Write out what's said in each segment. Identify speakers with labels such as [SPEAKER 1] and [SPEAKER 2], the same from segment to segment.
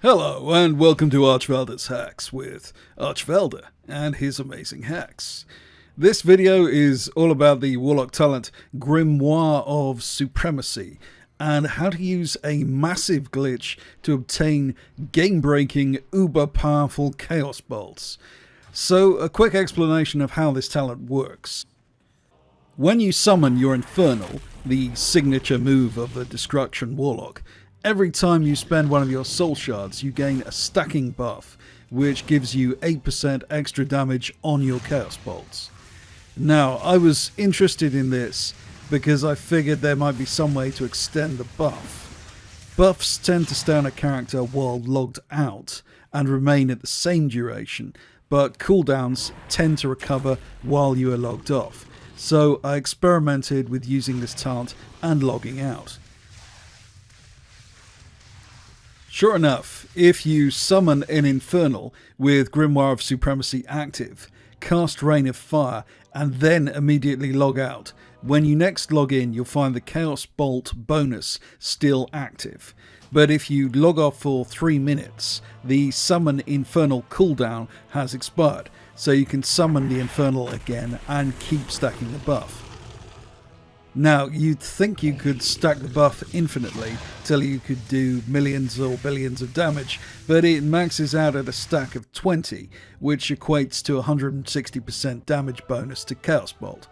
[SPEAKER 1] Hello and welcome to Archvelder's Hacks with Archvelder and his amazing hacks. This video is all about the Warlock talent Grimoire of Supremacy and how to use a massive glitch to obtain game-breaking, uber-powerful Chaos Bolts. So a quick explanation of how this talent works. When you summon your Infernal, the signature move of the Destruction Warlock, every time you spend one of your soul shards, you gain a stacking buff, which gives you 8% extra damage on your Chaos Bolts. Now, I was interested in this because I figured there might be some way to extend the buff. Buffs tend to stay on a character while logged out and remain at the same duration, but cooldowns tend to recover while you are logged off. So I experimented with using this talent and logging out. Sure enough, if you summon an Infernal with Grimoire of Supremacy active, cast Rain of Fire, and then immediately log out, when you next log in you'll find the Chaos Bolt bonus still active. But if you log off for 3 minutes, the Summon Infernal cooldown has expired, so you can summon the Infernal again and keep stacking the buff. Now, you'd think you could stack the buff infinitely till you could do millions or billions of damage, but it maxes out at a stack of 20, which equates to 160% damage bonus to Chaos Bolt.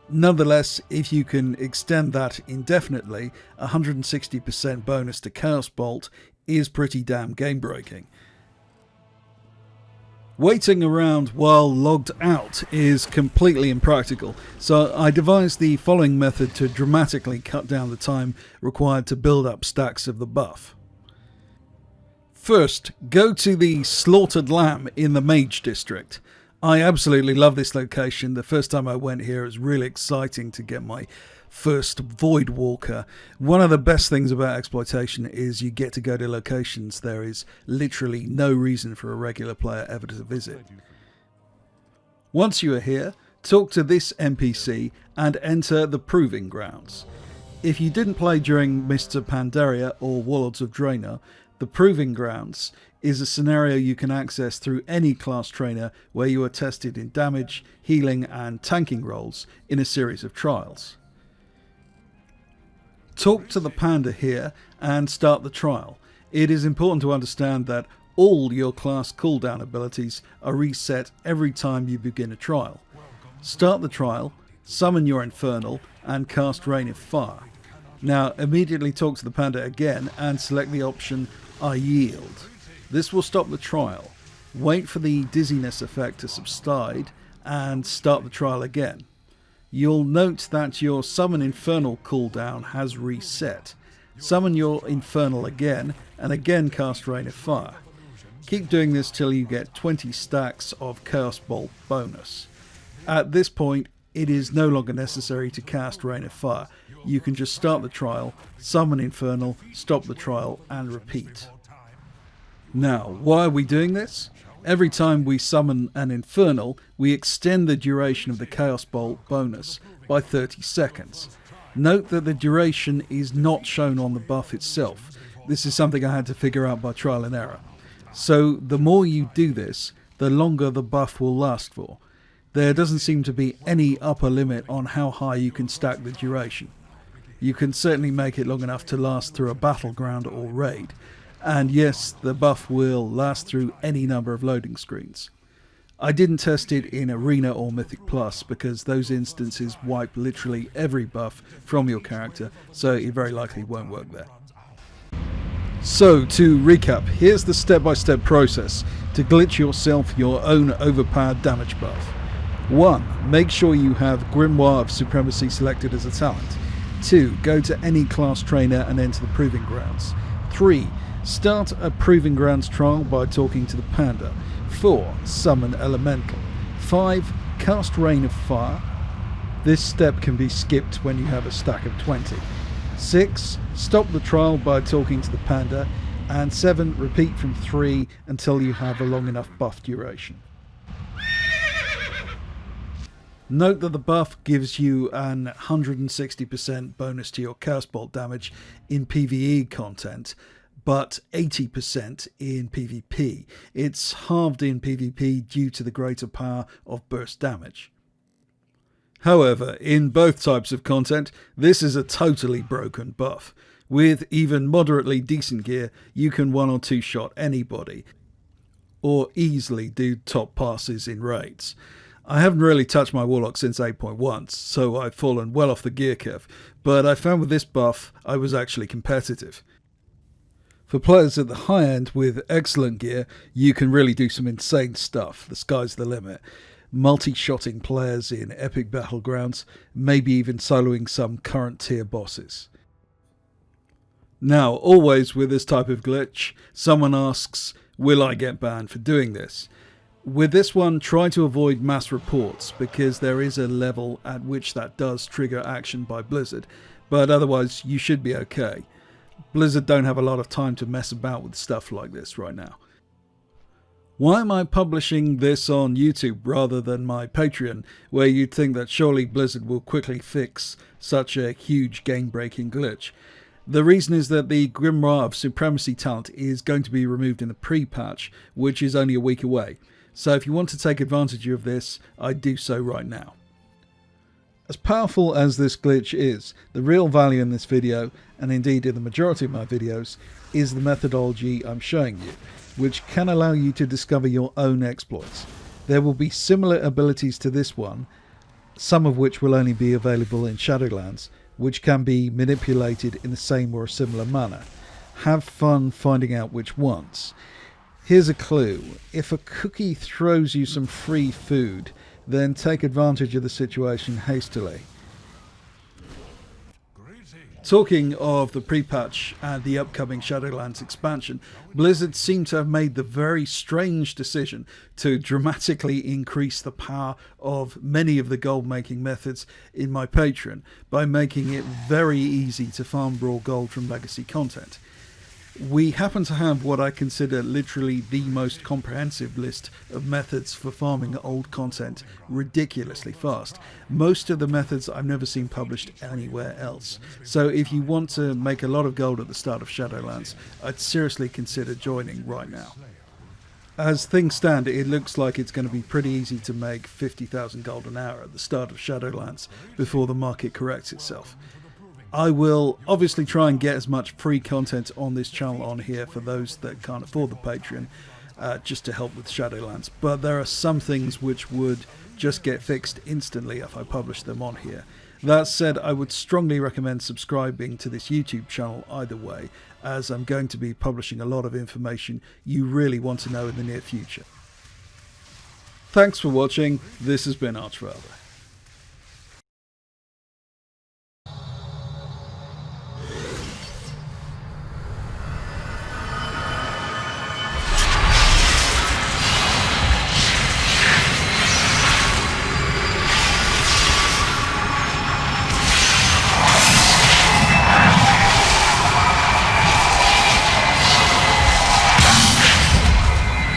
[SPEAKER 1] Nonetheless, if you can extend that indefinitely, 160% bonus to Chaos Bolt is pretty damn game-breaking. Waiting around while logged out is completely impractical, so I devised the following method to dramatically cut down the time required to build up stacks of the buff. First, go to the Slaughtered Lamb in the Mage District. I absolutely love this location. The first time I went here, it was really exciting to get my first Void Walker. One of the best things about exploitation is you get to go to locations there is literally no reason for a regular player ever to visit. Once you are here, talk to this NPC and enter the Proving Grounds. If you didn't play during Mists of Pandaria or Warlords of Draenor, the Proving Grounds is a scenario you can access through any class trainer where you are tested in damage, healing and tanking roles in a series of trials. Talk to the panda here and start the trial. It is important to understand that all your class cooldown abilities are reset every time you begin a trial. Start the trial, summon your Infernal and cast Rain of Fire. Now immediately talk to the panda again and select the option I yield. This will stop the trial. Wait for the dizziness effect to subside and start the trial again. You'll note that your Summon Infernal cooldown has reset. Summon your Infernal again and again cast Rain of Fire. Keep doing this till you get 20 stacks of Chaos Bolt bonus. At this point it is no longer necessary to cast Rain of Fire. You can just start the trial, summon Infernal, stop the trial and repeat. Now, why are we doing this? Every time we summon an Infernal, we extend the duration of the Chaos Bolt bonus by 30 seconds. Note that the duration is not shown on the buff itself. This is something I had to figure out by trial and error. So the more you do this, the longer the buff will last for. There doesn't seem to be any upper limit on how high you can stack the duration. You can certainly make it long enough to last through a battleground or raid. And yes, the buff will last through any number of loading screens. I didn't test it in Arena or Mythic Plus because those instances wipe literally every buff from your character, so it very likely won't work there. So to recap, here's the step-by-step process to glitch yourself your own overpowered damage buff. 1. Make sure you have Grimoire of Supremacy selected as a talent. 2. Go to any class trainer and enter the Proving Grounds. 3. Start a Proving Grounds trial by talking to the panda. 4. Summon Elemental. 5. Cast Rain of Fire. This step can be skipped when you have a stack of 20. 6. Stop the trial by talking to the panda. And 7. Repeat from 3 until you have a long enough buff duration. Note that the buff gives you an 160% bonus to your Chaos Bolt damage in PvE content, but 80% in PvP. It's halved in PvP due to the greater power of burst damage. However, in both types of content, this is a totally broken buff. With even moderately decent gear, you can 1 or 2 shot anybody, or easily do top passes in raids. I haven't really touched my Warlock since 8.1, so I've fallen well off the gear curve, but I found with this buff I was actually competitive. For players at the high end with excellent gear, you can really do some insane stuff. The sky's the limit. Multi-shotting players in epic battlegrounds, maybe even soloing some current tier bosses. Now, always with this type of glitch, someone asks, will I get banned for doing this? With this one, try to avoid mass reports, because there is a level at which that does trigger action by Blizzard, but otherwise you should be okay. Blizzard don't have a lot of time to mess about with stuff like this right now. Why am I publishing this on YouTube rather than my Patreon, where you'd think that surely Blizzard will quickly fix such a huge game-breaking glitch? The reason is that the Grimoire of Supremacy talent is going to be removed in the pre-patch, which is only a week away. So if you want to take advantage of this, I'd do so right now. As powerful as this glitch is, the real value in this video, and indeed in the majority of my videos, is the methodology I'm showing you, which can allow you to discover your own exploits. There will be similar abilities to this one, some of which will only be available in Shadowlands, which can be manipulated in the same or a similar manner. Have fun finding out which ones. Here's a clue. If a cookie throws you some free food, then take advantage of the situation hastily. Talking of the pre-patch and the upcoming Shadowlands expansion, Blizzard seemed to have made the very strange decision to dramatically increase the power of many of the gold-making methods in my Patreon by making it very easy to farm raw gold from legacy content. We happen to have what I consider literally the most comprehensive list of methods for farming old content ridiculously fast. Most of the methods I've never seen published anywhere else. So if you want to make a lot of gold at the start of Shadowlands, I'd seriously consider joining right now. As things stand, it looks like it's going to be pretty easy to make 50,000 gold an hour at the start of Shadowlands before the market corrects itself. I will obviously try and get as much free content on this channel on here for those that can't afford the Patreon, just to help with Shadowlands. But there are some things which would just get fixed instantly if I publish them on here. That said, I would strongly recommend subscribing to this YouTube channel either way, as I'm going to be publishing a lot of information you really want to know in the near future. Thanks for watching. This has been Archfather.